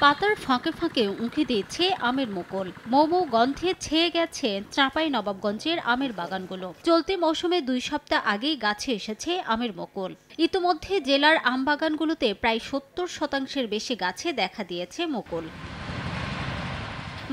পাতার ফাঁকে ফাঁকে উঁকি দিচ্ছে আমের মুকুল। মৌ গন্ধে ছেয়ে গেছে চাঁপাইনবাবগঞ্জের আমের বাগানগুলো। চলতি মৌসুমে 2 সপ্তাহ আগেই গাছে এসেছে আমের মুকুল। ইতিমধ্যে জেলার আম বাগানগুলোতে প্রায় 70% বেশি গাছে দেখা দিয়েছে মুকুল।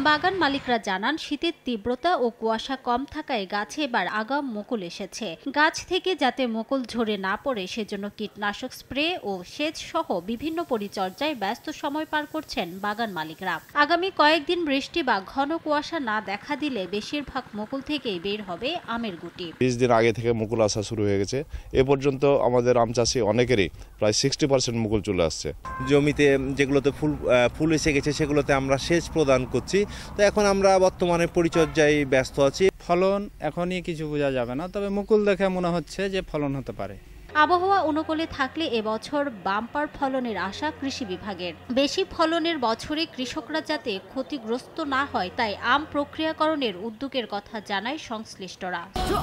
বাগান মালিকরা জানান, শীতের তীব্রতা ও কুয়াশা কম থাকায় গাছে এবার আগাম মুকুল এসেছে। গাছ থেকে যাতে মুকুল ঝরে না পড়ে সেজন্য কীটনাশক স্প্রে ও সেচ সহ বিভিন্ন পরিচর্যায় ব্যস্ত সময় পার করছেন বাগান মালিকরা। আগামী কয়েকদিন বৃষ্টি বা ঘন কুয়াশা না দেখা দিলে বেশিরভাগ মুকুল থেকেই বের হবে আমের গুটি। 20 দিন আগে থেকে মুকুল আসা শুরু হয়ে গেছে। এ পর্যন্ত আমাদের আম চাষি অনেকেরই প্রায় 60% মুকুল চলে আসছে। জমিতে যেগুলোতে ফুল এসে গেছে সেগুলোতে আমরা সেচ প্রদান করছি। তো এখন আমরা বর্তমানে পরিচর্যায় ব্যস্ত আছি। ফলন এখনই কিছু বোঝা যাবে না, তবে মুকুল দেখে মনে হচ্ছে যে ফলন হতে পারে। আবহাওয়া অনুকূলে থাকলে এবছর বাম্পার ফলনের আশা কৃষি বিভাগের। বেশি ফলনের বছরে কৃষকরা যাতে ক্ষতিগ্রস্ত না হয় তাই আম প্রক্রিয়াকরণের উদ্যোগের কথা জানায় সংশ্লিষ্টরা।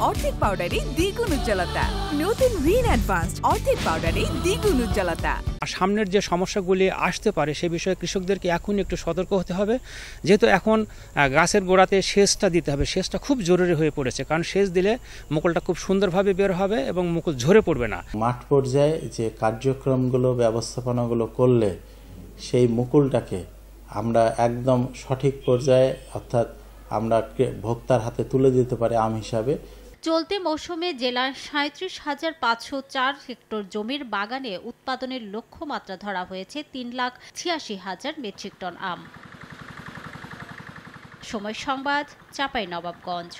অর্ধেক পাউডারে দ্বিগুণ উজ্জ্বলতা। নতুন রিন অ্যাডভান্সড অর্ধেক পাউডারে দ্বিগুণ উজ্জ্বলতা। সামনের যে সমস্যাগুলি আসতে পারে সে বিষয়ে কৃষকদেরকে এখন একটু সতর্ক হতে হবে, যেহেতু এখন গাছের গোড়াতে সেচটা দিতে হবে। সেচটা খুব জরুরি হয়ে পড়েছে, কারণ সেচ দিলে মুকুলটা খুব সুন্দরভাবে বের হবে এবং মুকুল ঝরে পড়বে না। মাঠ পর্যায়ে যে কার্যক্রমগুলো ব্যবস্থাপনাগুলো করলে সেই মুকুলটাকে আমরা একদম সঠিক পর্যায়ে অর্থাৎ আমরা ভোক্তার হাতে তুলে দিতে পারি আম হিসাবে। চলতি মৌসুমে জেলার 37,504 হেক্টর জমির বাগানে উৎপাদনের লক্ষ্যমাত্রা ধরা হয়েছে 3,86,000 মেট্রিক টন আম। সময় সংবাদ, চাঁপাইনবাবগঞ্জ।